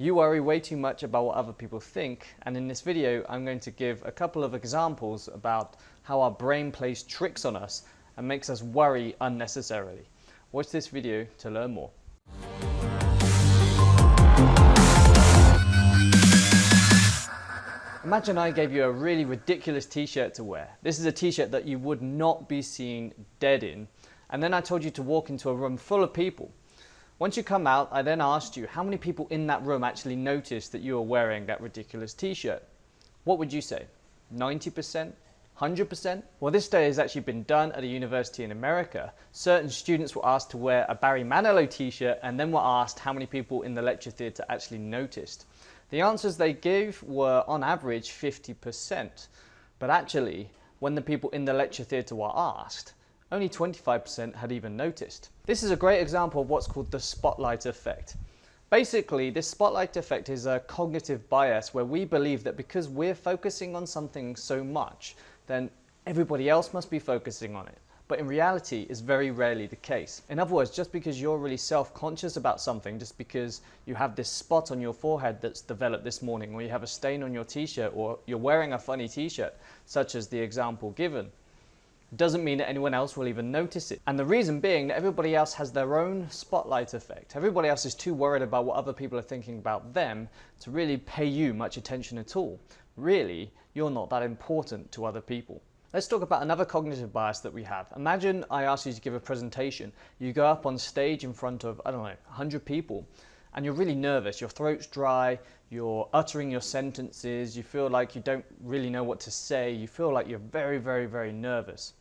You worry way too much about what other people think, and in this video I'm going to give a couple of examples about how our brain plays tricks on us and makes us worry unnecessarily. Watch this video to learn more. Imagine I gave you a really ridiculous t-shirt to wear. This is a t-shirt that you would not be seen dead in, and then I told you to walk into a room full of people. Once you come out, I then asked you how many people in that room actually noticed that you were wearing that ridiculous t-shirt. What would you say? 90%? 100%? Well, this study has actually been done at a university in America. Certain students were asked to wear a Barry Manilow t-shirt and then were asked how many people in the lecture theatre actually noticed. The answers they gave were on average 50%, but actually when the people in the lecture theatre were asked, only 25% had even noticed. This is a great example of what's called the spotlight effect. Basically, this spotlight effect is a cognitive bias where we believe that because we're focusing on something so much, then everybody else must be focusing on it. But in reality, it's very rarely the case. In other words, just because you're really self-conscious about something, just because you have this spot on your forehead that's developed this morning, or you have a stain on your t-shirt, or you're wearing a funny t-shirt, such as the example given, doesn't mean that anyone else will even notice it. And the reason being that everybody else has their own spotlight effect. Everybody else is too worried about what other people are thinking about them to really pay you much attention at all. Really, you're not that important to other people. Let's talk about another cognitive bias that we have. Imagine I ask you to give a presentation. You go up on stage in front of, 100 people, and you're really nervous. Your throat's dry, you're uttering your sentences, you feel like you don't really know what to say, you feel like you're very, very, very nervous.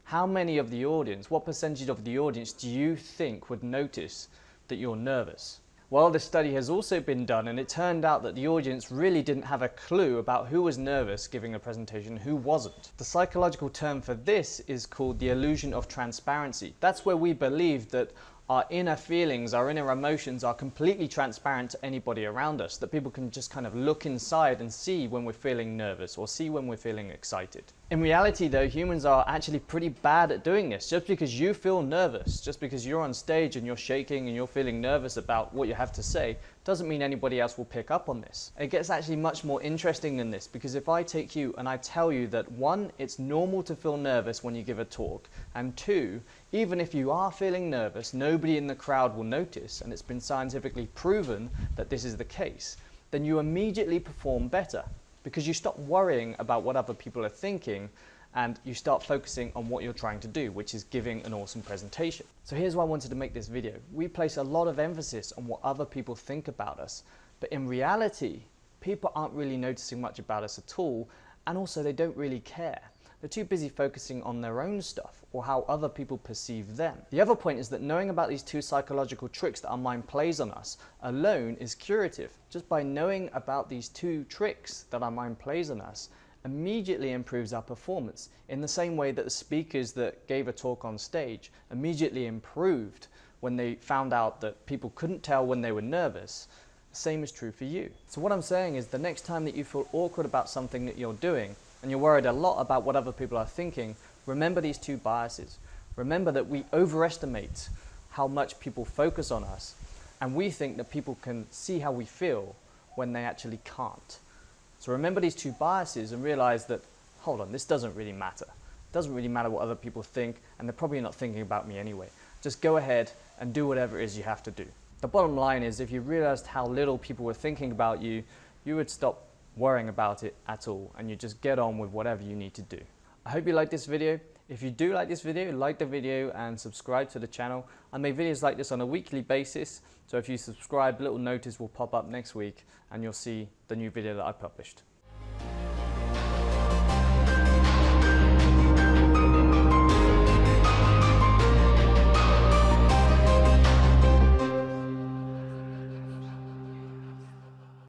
How many of the audience, what percentage of the audience do you think would notice that you're nervous? Well, this study has also been done, and it turned out that the audience really didn't have a clue about who was nervous giving a presentation and who wasn't. The psychological term for this is called the illusion of transparency. That's where we believe that our inner feelings, our inner emotions are completely transparent to anybody around us, that people can just kind of look inside and see when we're feeling nervous or see when we're feeling excited. In reality though, humans are actually pretty bad at doing this. Just because you feel nervous, just because you're on stage and you're shaking and you're feeling nervous about what you have to say, doesn't mean anybody else will pick up on this. It gets actually much more interesting than this, because if I take you and I tell you that 1, it's normal to feel nervous when you give a talk, and 2, even if you are feeling nervous, nobody in the crowd will notice, and it's been scientifically proven that this is the case, then you immediately perform better, because you stop worrying about what other people are thinking and you start focusing on what you're trying to do, which is giving an awesome presentation. So here's why I wanted to make this video. We place a lot of emphasis on what other people think about us, but in reality, people aren't really noticing much about us at all, and also they don't really care. They're too busy focusing on their own stuff or how other people perceive them. The other point is that knowing about these two psychological tricks that our mind plays on us alone is curative. Just by knowing about these two tricks that our mind plays on us immediately improves our performance, in the same way that the speakers that gave a talk on stage immediately improved when they found out that people couldn't tell when they were nervous. The same is true for you. So what I'm saying is, the next time that you feel awkward about something that you're doing and you're worried a lot about what other people are thinking, remember these two biases. Remember that we overestimate how much people focus on us, and we think that people can see how we feel when they actually can't. So remember these two biases and realize that, hold on, this doesn't really matter. It doesn't really matter what other people think, and they're probably not thinking about me anyway. Just go ahead and do whatever it is you have to do. The bottom line is, if you realized how little people were thinking about you, you would stop worrying about it at all, and you just get on with whatever you need to do. I hope you liked this video. If you do like this video, like the video and subscribe to the channel. I make videos like this on a weekly basis, so if you subscribe, a little notice will pop up next week and you'll see the new video that I published.